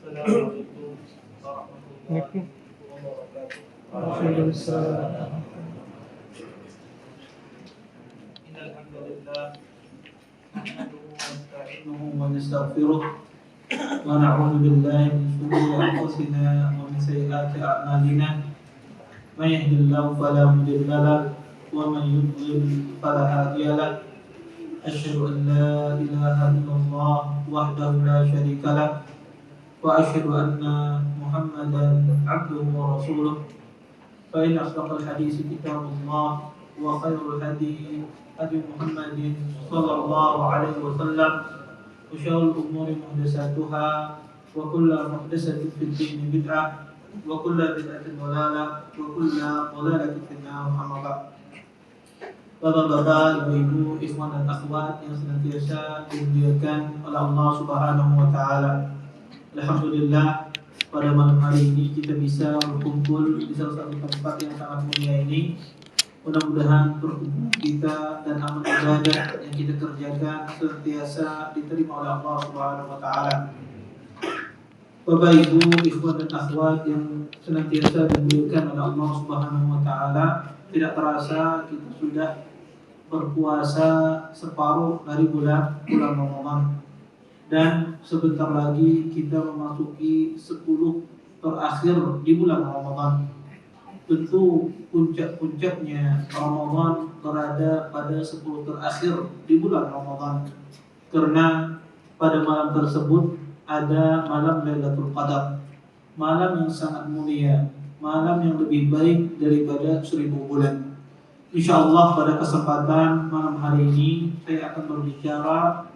Assalamualaikum warahmatullahi wabarakatuh. Waalaikumsalam. Innal hamdalillah nahmaduhu wa nasta'inuhu wa nastaghfiruh wa na'udzu billahi min shururi anfusina wa min sayyiati a'malina. May yahdihillahu fala mudilla lahu wa man yudlil fala hadiya lahu. Asyhadu an la ilaha illallah wahdahu la syarika lahu wa asyhadu anna Muhammadan abduhu wa rasuluh. Fa inna asdaqal hadits kitabullah wa khairul hadi hadi Muhammadin sallallahu alaihi wasallam wa syarrul umuri muhdatsatuha wa kullu muhdatsatin fid din bid'ah wa kullu bid'atin dhalalah wa kullu dhalalatin fin nar. Amma ba'd. Bapak-bapak, ibu-ibu, ikhwan dan akhwat yang senantiasa dimuliakan oleh Allah Subhanahu wa taala. Alhamdulillah, pada malam hari ini kita bisa berkumpul di salah satu tempat yang sangat mulia ini. Mudah-mudahan perkumpulan kita dan amal ibadah yang kita kerjakan senantiasa diterima oleh Allah Subhanahu wa taala. Bapak, ibu, ikhwan dan akhwat yang senantiasa dimuliakan oleh Allah Subhanahu wa taala, tidak terasa kita sudah berpuasa separuh dari bulan Ramadan, dan sebentar lagi kita memasuki 10 terakhir di bulan Ramadan. Tentu puncak-puncaknya Ramadan berada pada 10 terakhir di bulan Ramadan, karena pada malam tersebut ada malam Lailatul Qadar, malam yang sangat mulia, malam yang lebih baik daripada 1000 bulan. InsyaAllah pada kesempatan malam hari ini saya akan berbicara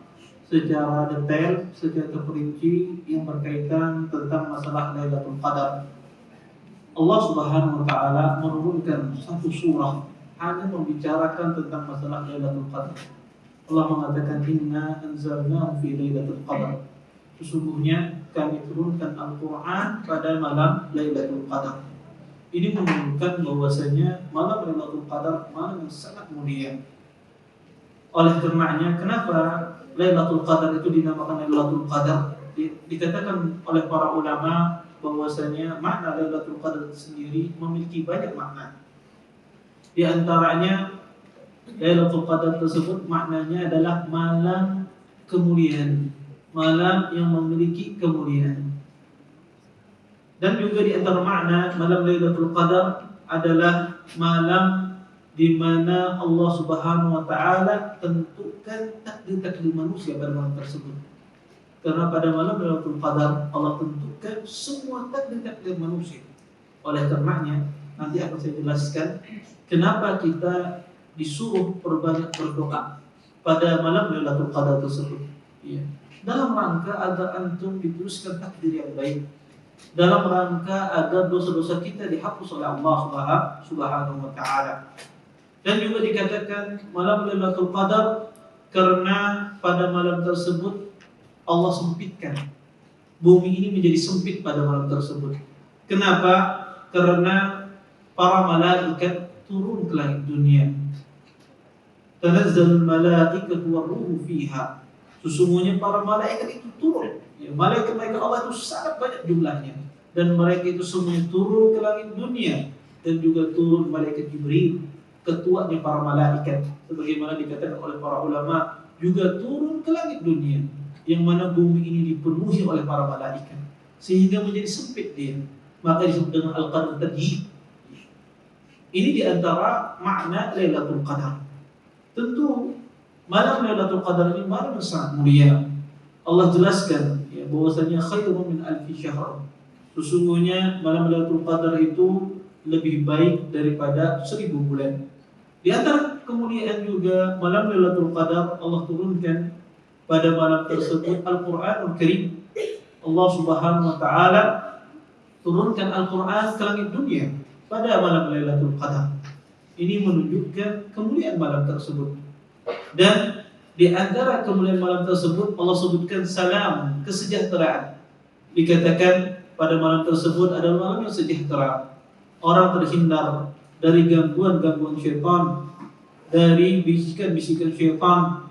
secara detail, secara terperinci yang berkaitan tentang masalah Lailatul Qadar. Allah Subhanahu wa taala menurunkan satu surah hanya membicarakan tentang masalah Lailatul Qadar. Allah mengatakan, inna anzalnahu fi Lailatul Qadar. Sesungguhnya kami turunkan Al-Quran pada malam Lailatul Qadar. Ini menunjukkan bahwasanya malam Lailatul Qadar malam yang sangat mulia. Oleh karenanya, kenapa Lailatul Qadar itu dinamakan Lailatul Qadar? Dikatakan oleh para ulama bahwasanya makna Lailatul Qadar sendiri memiliki banyak makna. Di antaranya, Lailatul Qadar tersebut maknanya adalah malam kemuliaan, malam yang memiliki kemuliaan. Dan juga di antara makna malam Lailatul Qadar adalah malam di mana Allah Subhanahu wa taala tentukan takdir-takdir manusia pada malam tersebut. Karena pada malam Lailatul Qadar Allah tentukan semua takdir-takdir manusia. Oleh karenanya, nanti akan saya jelaskan kenapa kita disuruh perbanyak berdoa pada malam Lailatul Qadar tersebut. Ya. Dalam rangka agar antum dituliskan takdir yang baik, dalam rangka agar dosa-dosa kita dihapus oleh Allah Subhanahu wa taala. Dan juga dikatakan malam Lailatul Qadar karena pada malam tersebut Allah sempitkan bumi ini menjadi sempit pada malam tersebut. Kenapa? Karena para malaikat turun ke langit dunia. Tanazzalul malaikatu war-ruhu fiha. Sesungguhnya para malaikat itu turun. Ya, malaikat-malaikat Allah itu sangat banyak jumlahnya, dan mereka itu semuanya turun ke langit dunia. Dan juga turun malaikat Jibril, ketuanya para malaikat, sebagaimana dikatakan oleh para ulama, juga turun ke langit dunia, yang mana bumi ini dipenuhi oleh para malaikat sehingga menjadi sempit dia. Maka disebut dengan Al-Qadar Tadjid. Ini diantara makna Lailatul Qadar. Tentu malam Lailatul Qadar ini malam yang sangat mulia. Allah jelaskan ya, bahwasanya khairun min alfi syahr. Sesungguhnya malam Lailatul Qadar itu lebih baik daripada 1000 bulan. Di antara kemuliaan juga malam Lailatul Qadar Allah turunkan pada malam tersebut Al-Qur'anul Karim. Allah Subhanahu wa taala turunkan Al-Qur'an ke langit dunia pada malam Lailatul Qadar. Ini menunjukkan kemuliaan malam tersebut. Dan di antara kemuliaan malam tersebut Allah sebutkan salam, kesejahteraan. Dikatakan pada malam tersebut adalah malam yang sejahtera. Orang terhindar dari gangguan-gangguan syaitan, dari bisikan-bisikan syaitan,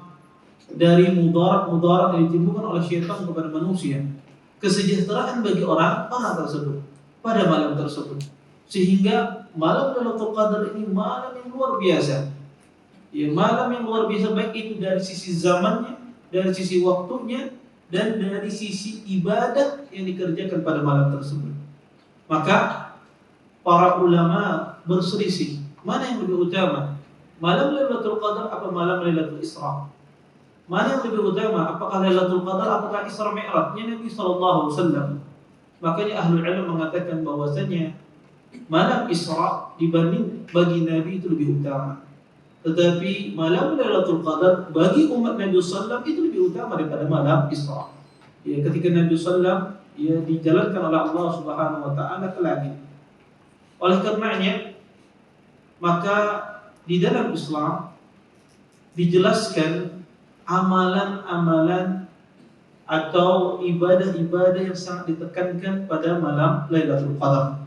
dari mudarat-mudarat yang ditimbulkan oleh syaitan kepada manusia. kesejahteraan bagi orang tersebut pada malam tersebut. Sehingga malam Lailatul Qadar ini malam yang luar biasa. Ya, malam yang luar biasa baik itu dari sisi zamannya, dari sisi waktunya, dan dari sisi ibadah yang dikerjakan pada malam tersebut. Maka para ulama berselisih mana yang lebih utama, malam Lailatul Qadar apa malam Lailatul Isra? Mana yang lebih utama, apakah Lailatul Qadar apakah Isra Mi'rajnya Nabi sallallahu alaihi wasallam? Makanya ahlul ilm mengatakan bahwasanya malam Isra dibanding bagi Nabi itu lebih utama. Tetapi malam Lailatul Qadar bagi umat Nabi sallallahu itu lebih utama daripada malam Isra. Ya, ketika Nabi sallallahu ya dijalankan oleh Allah Subhanahu wa taala ke langit. Oleh karenanya maka di dalam Islam dijelaskan amalan-amalan atau ibadah-ibadah yang sangat ditekankan pada malam Lailatul Qadar.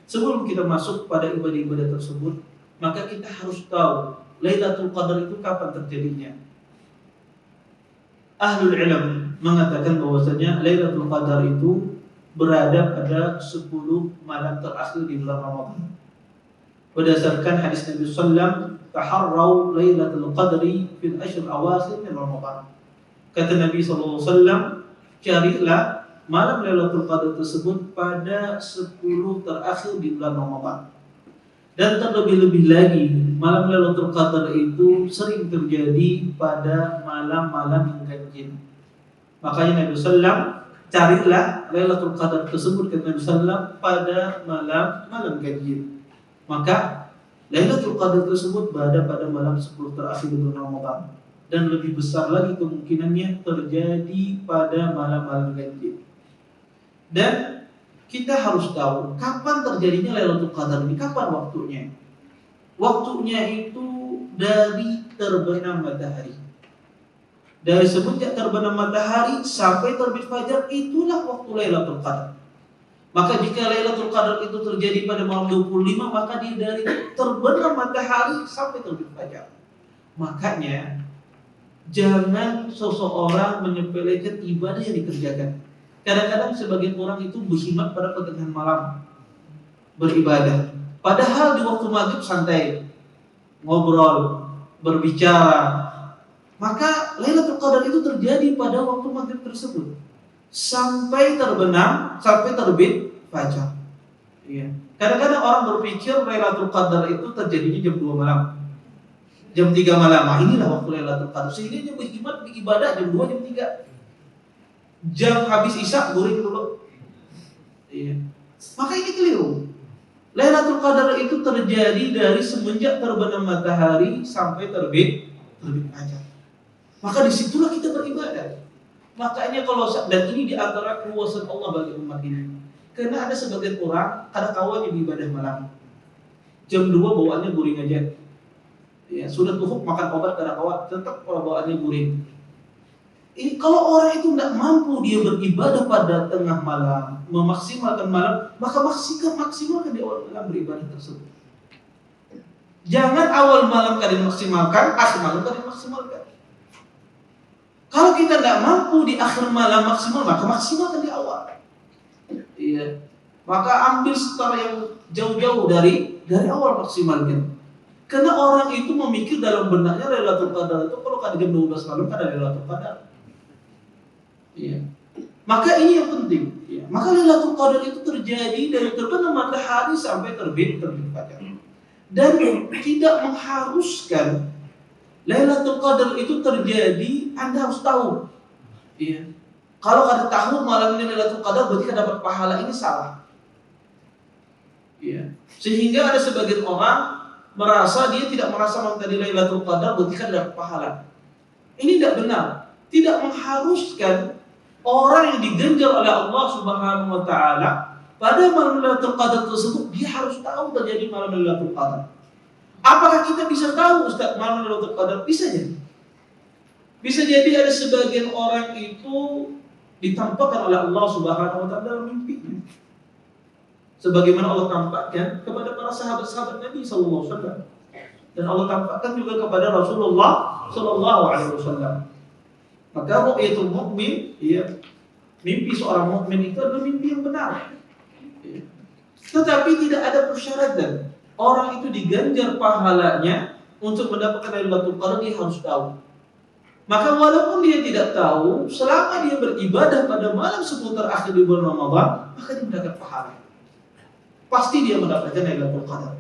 Sebelum kita masuk pada ibadah-ibadah tersebut, maka kita harus tahu Lailatul Qadar itu kapan terjadinya. Ahlul ilm mengatakan bahwasanya Lailatul Qadar itu berada pada 10 malam terakhir di bulan Ramadan. Berdasarkan hadis Nabi sallallahu taharrau Lailatul Qadri fil ashr awakhir min Ramadan. Kata Nabi sallallahu alaihi wasallam, carilah malam Lailatul Qadar tersebut pada 10 terakhir di bulan Ramadan. Dan terlebih-lebih lagi, malam Lailatul Qadar itu sering terjadi pada malam-malam yang ganjil. Makanya Nabi sallallahu carilah Lailatul Qadar tersebut kata Nabi sallallahu pada malam ganjil. Maka Lailatul Qadar tersebut berada pada malam 10 terakhir bulan Ramadan dan lebih besar lagi kemungkinannya terjadi pada malam-malam ganjil. Dan kita harus tahu kapan terjadinya Lailatul Qadar ini, kapan waktunya. Waktunya itu dari terbenam matahari. Dari semenjak terbenam matahari sampai terbit fajar, itulah waktu Lailatul Qadar. Maka jika Lailatul Qadar itu terjadi pada malam 25, maka dia dari terbenam matahari sampai terbit fajar. Makanya jangan seseorang menyepelekan ibadah yang dikerjakan. Kadang-kadang sebagian orang itu berkhidmat pada pertengahan malam beribadah. Padahal di waktu maghrib santai, ngobrol, berbicara. Maka Lailatul Qadar itu terjadi pada waktu maghrib tersebut sampai terbenam, sampai terbit fajar. Iya. Kadang-kadang orang berpikir Lailatul Qadar itu terjadinya jam 2 malam, jam 3 malam. Nah, inilah waktu Lailatul Qadar. Sehingga dia berkhidmat beribadah jam 2, jam 3. Jam habis isya guring dulu. Iya. Maka ini keliru. Lailatul Qadar itu terjadi dari semenjak terbenam matahari sampai terbit fajar. Maka disitulah kita beribadah. Makanya kalau dan ini diantara kekuasaan Allah bagi umat ini. Karena ada sebagian orang kada kawannya beribadah malam. Jam 2 bawaannya guring aja. Ya, sudah tuhuk makan obat kada kawan, tetap bawaannya guring. Ini kalau orang itu tidak mampu dia beribadah pada tengah malam, memaksimalkan malam, maka maksimalkan di awal malam beribadah tersebut. Jangan awal malam kalian maksimalkan, akhir malam kalian maksimalkan. Kalau kita tidak mampu di akhir malam maksimal, maka maksimalkan di awal. Iya. Maka ambil setar yang jauh-jauh dari awal maksimalkan. Karena orang itu memikir dalam benaknya Lailatul Qadar itu kalau kada jam 12 malam kada Lailatul Qadar. Iya. Maka ini yang penting. Ya. Maka Lailatul Qadar itu terjadi dari terbenam matahari sampai terbit fajar. Dan tidak mengharuskan Lailatul Qadar itu terjadi, Anda harus tahu. Iya. Kalau kada tahu malam ini Lailatul Qadar berarti kada dapat pahala, ini salah. Iya. Sehingga ada sebagian orang merasa dia tidak merasa malam tadi Lailatul Qadar berarti kada dapat pahala. Ini tidak benar. Tidak mengharuskan orang yang diganjar oleh Allah Subhanahu wa taala pada malam Lailatul Qadar tersebut dia harus tahu terjadi malam Lailatul Qadar. Apakah kita bisa tahu Ustaz malam Lailatul Qadar? Bisa jadi. Bisa jadi ada sebagian orang itu ditampakkan oleh Allah Subhanahu wa taala dalam mimpinya. Sebagaimana Allah tampakkan kepada para sahabat-sahabat Nabi sallallahu alaihi wasallam. Dan Allah tampakkan juga kepada Rasulullah sallallahu alaihi wasallam. Maka ru'yatul mukmin ya Mimpi seorang mukmin itu adalah mimpi yang benar. Tetapi tidak ada persyaratan. Orang itu diganjar pahalanya untuk mendapatkan Lailatul Qadar, dia harus tahu. Maka walaupun dia tidak tahu, selama dia beribadah pada malam 10 terakhir di bulan Ramadan, maka dia mendapat pahala. Pasti dia mendapatkan Lailatul Qadar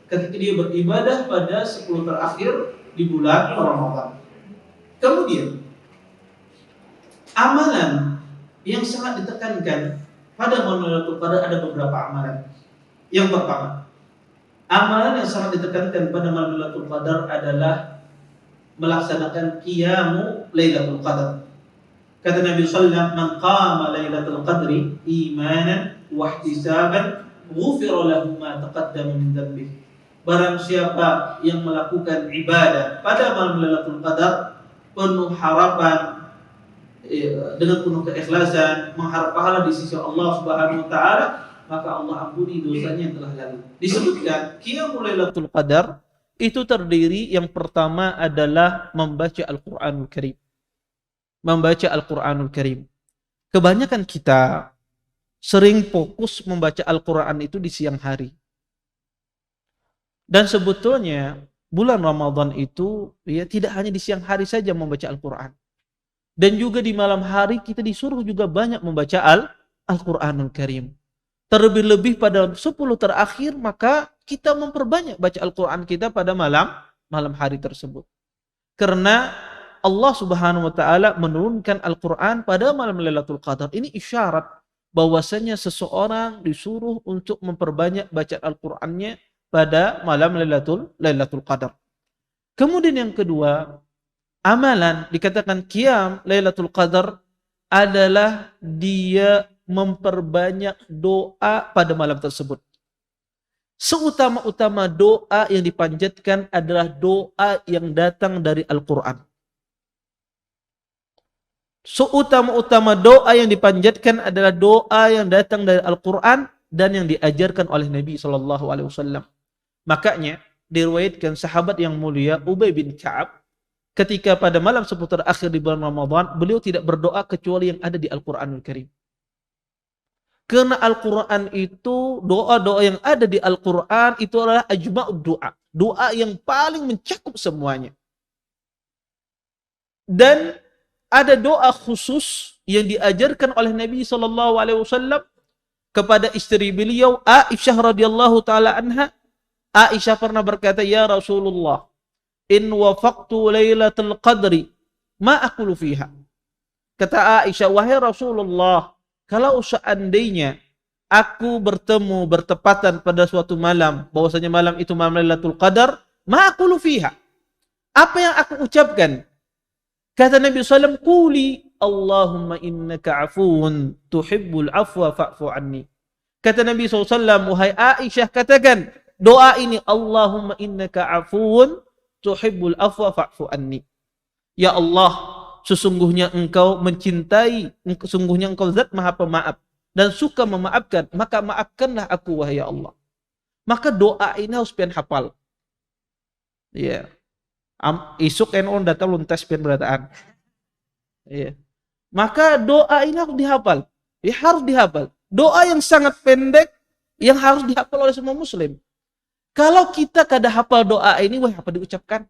ketika dia beribadah pada 10 terakhir di bulan Ramadan. Kemudian amalan yang sangat ditekankan pada malam Lailatul Qadar ada beberapa amalan. Yang pertama, amalan yang sangat ditekankan pada malam Lailatul Qadar adalah melaksanakan qiyamu Lailatul Qadar. Kata Nabi sallallahu alaihi wasallam, "Man qama Lailatul Qadri imanan wa ihtisaban, ghufira lahu ma taqaddama min dhanbihi." Barang siapa yang melakukan ibadah pada malam Lailatul Qadar penuh harapan, dengan penuh keikhlasan, mengharap pahala di sisi Allah Subhanahu wa taala, maka Allah ampuni dosanya yang telah lalu. Disebutkan qiyamul Lailatul Qadar itu terdiri, yang pertama adalah membaca Al-Qur'anul Karim. Membaca Al-Qur'anul Karim. Kebanyakan kita sering fokus membaca Al-Qur'an itu di siang hari. Dan sebetulnya bulan Ramadan itu ya tidak hanya di siang hari saja membaca Al-Qur'an. Dan juga di malam hari kita disuruh juga banyak membaca Al-Qur'anul Karim. Terlebih-lebih pada 10 terakhir, maka kita memperbanyak baca Al-Qur'an kita pada malam hari tersebut. Karena Allah Subhanahu wa taala menurunkan Al-Qur'an pada malam Lailatul Qadar. Ini isyarat bahwasanya seseorang disuruh untuk memperbanyak baca Al-Qur'annya pada malam Lailatul Qadar. Kemudian yang kedua, amalan dikatakan qiyam Lailatul Qadar adalah dia memperbanyak doa pada malam tersebut. Seutama-utama doa yang dipanjatkan adalah doa yang datang dari Al-Quran. Seutama-utama doa yang dipanjatkan adalah doa yang datang dari Al-Quran dan yang diajarkan oleh Nabi SAW. Makanya diriwayatkan sahabat yang mulia Ubay bin Ka'ab, ketika pada malam 10 terakhir di bulan Ramadan, beliau tidak berdoa kecuali yang ada di Al-Quranul Karim. Karena Al-Quran itu, doa-doa yang ada di Al-Quran itu adalah ajma'ud doa. Doa yang paling mencakup semuanya. Dan ada doa khusus yang diajarkan oleh Nabi SAW kepada istri beliau, Aisyah radhiyallahu ta'ala anha. Aisyah pernah berkata, "Ya Rasulullah, in wafaqtu Lailatul Qadri, ma aqulu fiha." Kata Aisyah, "Wahai Rasulullah, kalau seandainya aku bertepatan pada suatu malam, bahwasanya malam itu malam Lailatul Qadar, ma aqulu fiha." Apa yang aku ucapkan? Kata Nabi SAW, "Quli Allahumma innaka afuun tuhibbul afwa fa'fu anni." Kata Nabi SAW, "Wahai Aisyah, katakan doa ini, Allahumma innaka afuun tuhibbul afwa fa'fu anni." Ya Allah, sesungguhnya engkau mencintai, sesungguhnya engkau zat maha pemaaf dan suka memaafkan, maka maafkanlah aku, wahai ya Allah. Maka doa ini harus pian hafal. Ya. Isuk NU data luntas pian berataan. Ya. Maka doa ini harus dihafal. Ya, harus dihafal. Doa yang sangat pendek yang harus dihafal oleh semua muslim. Kalau kita kada hafal doa ini, wah apa diucapkan?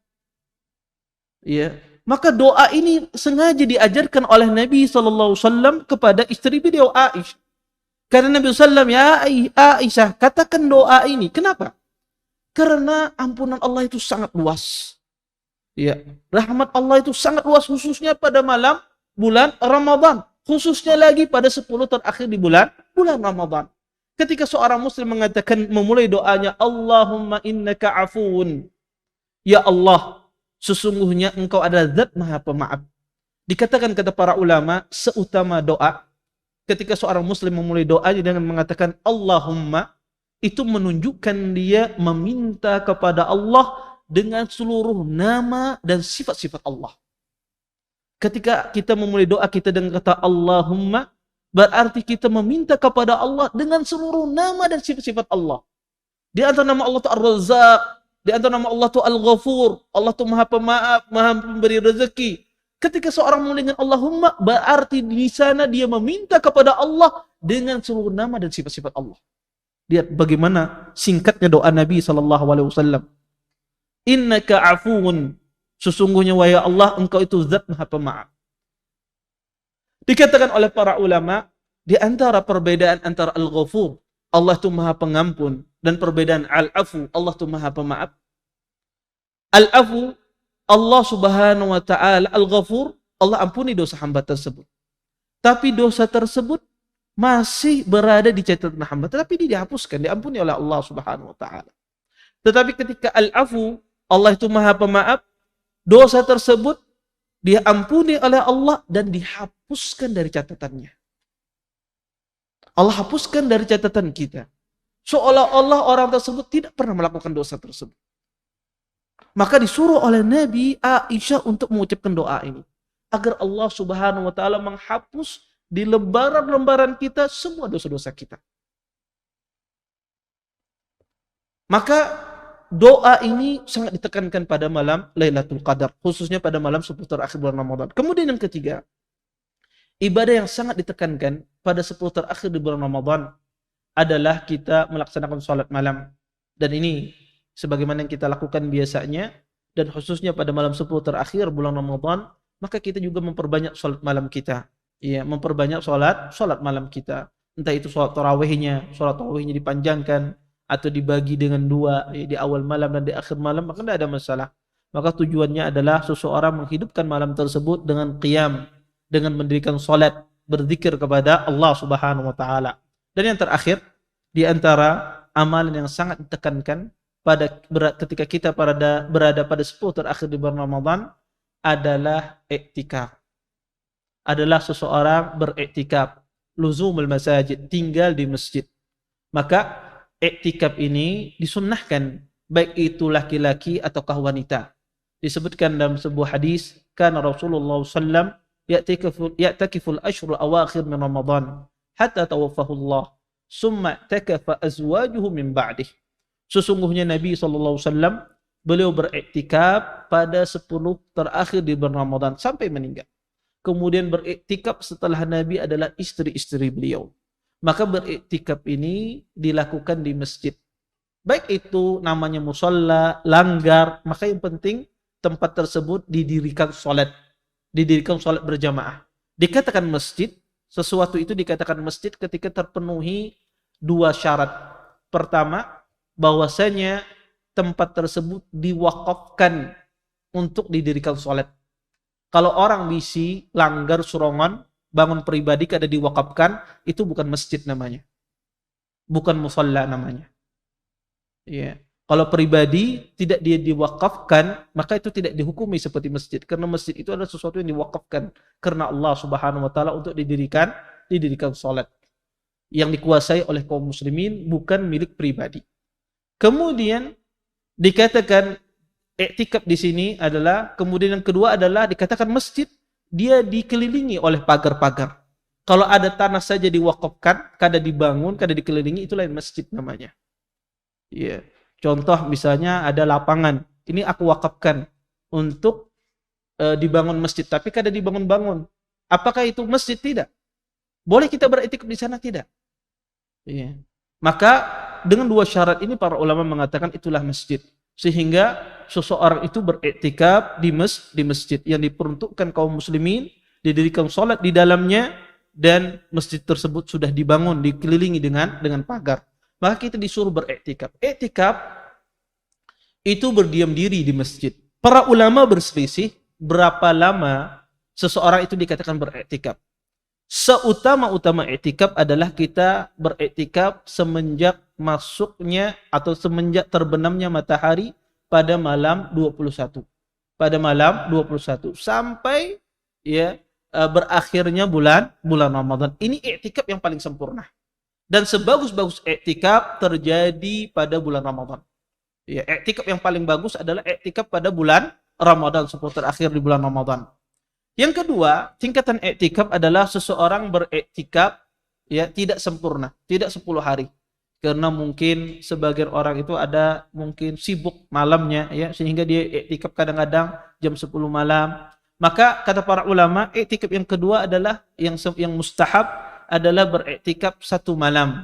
Ya. Maka doa ini sengaja diajarkan oleh Nabi SAW kepada istri beliau Aisyah. Karena Nabi SAW, "Ya Aisyah, katakan doa ini." Kenapa? Karena ampunan Allah itu sangat luas. Ya, rahmat Allah itu sangat luas, khususnya pada malam bulan Ramadan. Khususnya lagi pada 10 terakhir di bulan Ramadan. Ketika seorang muslim mengatakan, memulai doanya, Allahumma innaka afuun. Ya Allah, sesungguhnya engkau adalah zat maha pemaaf. Dikatakan kata para ulama, seutama doa, ketika seorang muslim memulai doanya dengan mengatakan Allahumma, itu menunjukkan dia meminta kepada Allah dengan seluruh nama dan sifat-sifat Allah. Ketika kita memulai doa kita dengan kata Allahumma, berarti kita meminta kepada Allah dengan seluruh nama dan sifat-sifat Allah. Di antara nama Allah itu Ar-Razzaq, di antara nama Allah itu Al-Ghafur, Allah itu Maha Pemaaf, Maha Pemberi rezeki. Ketika seorang mulai dengan Allahumma, berarti di sana dia meminta kepada Allah dengan seluruh nama dan sifat-sifat Allah. Lihat bagaimana singkatnya doa Nabi SAW. Innaka afuun, sesungguhnya wahai Allah, engkau itu zat maha pemaaf. Dikatakan oleh para ulama, di antara perbedaan antara Al-Ghafur, Allah itu maha pengampun, dan perbedaan Al-Afu, Allah itu maha pemaaf. Al-Afu, Allah subhanahu wa ta'ala, Al-Ghafur, Allah ampuni dosa hamba tersebut. Tapi dosa tersebut masih berada di catatan hamba, tetapi dia dihapuskan, diampuni oleh Allah subhanahu wa ta'ala. Tetapi ketika Al-Afu, Allah itu maha pemaaf, dosa tersebut dia ampuni oleh Allah dan dihapuskan dari catatannya. Allah hapuskan dari catatan kita. Seolah-olah orang tersebut tidak pernah melakukan dosa tersebut. Maka disuruh oleh Nabi Aisyah untuk mengucapkan doa ini. Agar Allah subhanahu wa ta'ala menghapus di lembaran-lembaran kita semua dosa-dosa kita. Maka doa ini sangat ditekankan pada malam Lailatul Qadar, khususnya pada malam 10 terakhir bulan Ramadan. Kemudian yang ketiga, ibadah yang sangat ditekankan pada 10 terakhir di bulan Ramadan adalah kita melaksanakan sholat malam. Dan ini sebagaimana yang kita lakukan biasanya, dan khususnya pada malam 10 terakhir bulan Ramadan, maka kita juga memperbanyak sholat malam kita. Ya, memperbanyak sholat malam kita. Entah itu sholat tarawihnya dipanjangkan, atau dibagi dengan dua, ya, di awal malam dan di akhir malam, maka tidak ada masalah. Maka tujuannya adalah seseorang menghidupkan malam tersebut dengan qiyam, dengan mendirikan salat, berzikir kepada Allah Subhanahu wa taala. Dan yang terakhir, di antara amalan yang sangat ditekankan ketika kita berada pada 10 terakhir di bulan Ramadan adalah iktikaf. Adalah seseorang beriktikaf, luzumul masajid, tinggal di masjid. Maka iktikaf ini disunnahkan, baik itu laki-laki ataukah wanita. Disebutkan dalam sebuah hadis, kana Rasulullah sallam ya'takiful ashrul awakhir min Ramadan hatta tawaffahu Allah, summa takafa azwajuhu min ba'dih. Sesungguhnya Nabi SAW beliau beriktikaf pada 10 terakhir di bulan Ramadan sampai meninggal. Kemudian beriktikaf setelah Nabi adalah istri-istri beliau. Maka beriktikaf ini dilakukan di masjid. Baik itu namanya musalla, langgar, maka yang penting tempat tersebut didirikan salat berjamaah. Dikatakan masjid, sesuatu itu dikatakan masjid ketika terpenuhi dua syarat. Pertama, bahwasanya tempat tersebut diwakafkan untuk didirikan salat. Kalau orang bisi, langgar, surongan, bangun pribadi kada diwakafkan, itu bukan masjid namanya. Bukan musalla namanya. Ya. Kalau pribadi tidak dia diwakafkan, maka itu tidak dihukumi seperti masjid. Karena masjid itu adalah sesuatu yang diwakafkan karena Allah Subhanahu wa taala untuk didirikan salat. Yang dikuasai oleh kaum muslimin, bukan milik pribadi. Kemudian dikatakan iktikaf di sini adalah, kemudian yang kedua adalah dikatakan masjid, dia dikelilingi oleh pagar-pagar. Kalau ada tanah saja diwakafkan, kada dibangun, kada dikelilingi, itu lain masjid namanya. Iya. Contoh misalnya ada lapangan, ini aku wakafkan untuk dibangun masjid, tapi kada dibangun-bangun. Apakah itu masjid? Tidak. Boleh kita beriktikaf di sana? Tidak. Iya. Maka dengan dua syarat ini para ulama mengatakan itulah masjid. Sehingga seseorang itu beriktikaf di masjid yang diperuntukkan kaum muslimin, didirikan salat di dalamnya, dan masjid tersebut sudah dibangun, dikelilingi dengan pagar. Maka kita disuruh beriktikaf. Iktikaf itu berdiam diri di masjid. Para ulama berselisih berapa lama seseorang itu dikatakan beriktikaf. Seutama-utama iktikaf adalah kita beriktikaf semenjak masuknya atau semenjak terbenamnya matahari pada malam 21. Pada malam 21 sampai berakhirnya bulan Ramadan. Ini iktikaf yang paling sempurna. Dan sebagus-bagus iktikaf terjadi pada bulan Ramadan. Ya, iktikaf yang paling bagus adalah iktikaf pada bulan Ramadan, 10 terakhir di bulan Ramadan. Yang kedua, tingkatan iktikaf adalah seseorang beriktikaf ya tidak sempurna, tidak 10 hari. Karena mungkin sebagian orang itu ada mungkin sibuk malamnya ya, sehingga dia iktikaf kadang-kadang jam 10 malam, Maka kata para ulama, iktikaf yang kedua adalah yang mustahab adalah beriktikaf 1 malam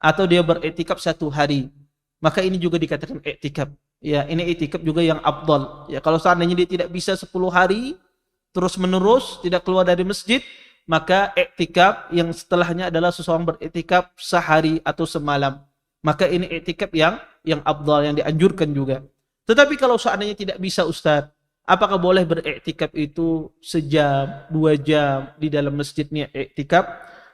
atau dia beriktikaf 1 hari. Maka ini juga dikatakan iktikaf. Ya, ini iktikaf juga yang afdal. Ya, kalau seandainya dia tidak bisa 10 hari terus menerus tidak keluar dari masjid, maka iktikaf yang setelahnya adalah seseorang beriktikaf sehari atau semalam. Maka ini iktikaf yang afdal, yang dianjurkan juga. Tetapi kalau seandainya tidak bisa Ustaz, apakah boleh beriktikaf itu sejam, 2 jam di dalam masjidnya iktikaf?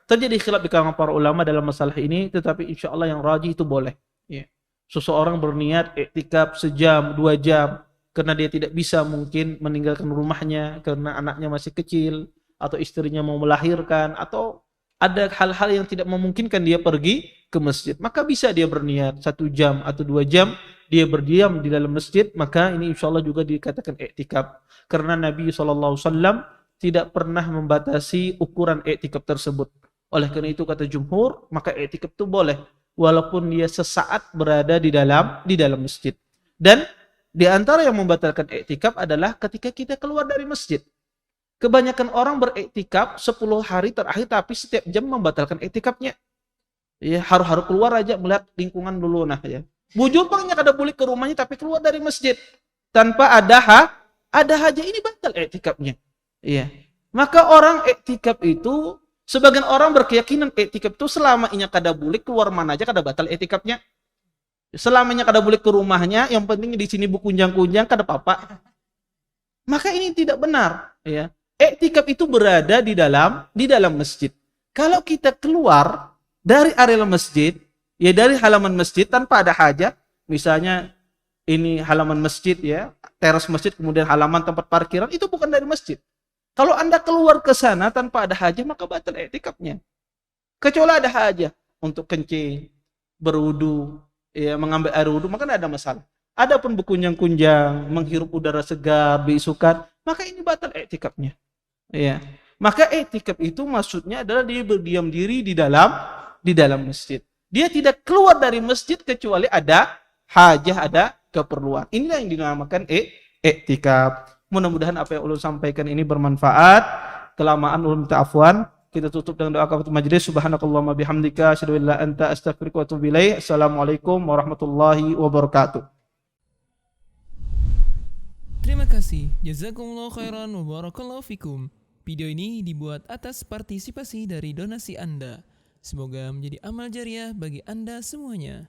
Terjadi khilaf di kalangan para ulama dalam masalah ini, tetapi insya Allah yang rajih itu boleh. Ya. Seseorang berniat iktikaf sejam, 2 jam, karena dia tidak bisa mungkin meninggalkan rumahnya karena anaknya masih kecil, atau istrinya mau melahirkan, atau ada hal-hal yang tidak memungkinkan dia pergi ke masjid. Maka bisa dia berniat 1 jam atau 2 jam, dia berdiam di dalam masjid, maka ini insya Allah juga dikatakan iktikaf. Karena Nabi SAW tidak pernah membatasi ukuran iktikaf tersebut. Oleh karena itu kata jumhur, maka iktikaf itu boleh walaupun dia sesaat berada di dalam masjid. Dan di antara yang membatalkan iktikaf adalah ketika kita keluar dari masjid. Kebanyakan orang beriktikaf 10 hari terakhir, tapi setiap jam membatalkan iktikafnya. Ya, harus keluar aja melihat lingkungan dulu nah ya. Bujur banyak ada bulik ke rumahnya tapi keluar dari masjid tanpa ada hajat, ini batal iktikafnya. Iya. Maka orang iktikaf itu, sebagian orang berkeyakinan iktikaf itu selama inya kada bulik keluar mana aja kada batal iktikafnya. Selamanya kada bulik ke rumahnya, yang penting di sini berkunjang-kunjang kada apa-apa. Maka ini tidak benar, ya. Iktikaf itu berada di dalam masjid. Kalau kita keluar dari area masjid, ya dari halaman masjid tanpa ada hajat, misalnya ini halaman masjid ya, teras masjid kemudian halaman tempat parkiran, itu bukan dari masjid. Kalau Anda keluar ke sana tanpa ada hajat, maka batal iktikafnya. Kecuali ada hajat untuk kencing, berwudu, ya mengambil air wudu, maka tidak ada masalah. Adapun berkunjang-kunjang, menghirup udara segar, beisukan, maka ini batal iktikafnya. Ya. Maka iktikaf itu maksudnya adalah dia berdiam diri di dalam masjid. Dia tidak keluar dari masjid kecuali ada hajah, ada keperluan. Inilah yang dinamakan iktikaf. Mudah-mudahan apa yang ulun sampaikan ini bermanfaat. Kelamaan ulun minta afwan. Kita tutup dengan doa kafatul majlis. Subhanakallahumma bihamdika asyhadu an la ilaha illa anta astaghfiruka wa atubu ilaik. Assalamualaikum warahmatullahi wabarakatuh. Terima kasih. Jazakumullah khairan wa barakallahu fikum. Video ini dibuat atas partisipasi dari donasi Anda. Semoga menjadi amal jariah bagi Anda semuanya.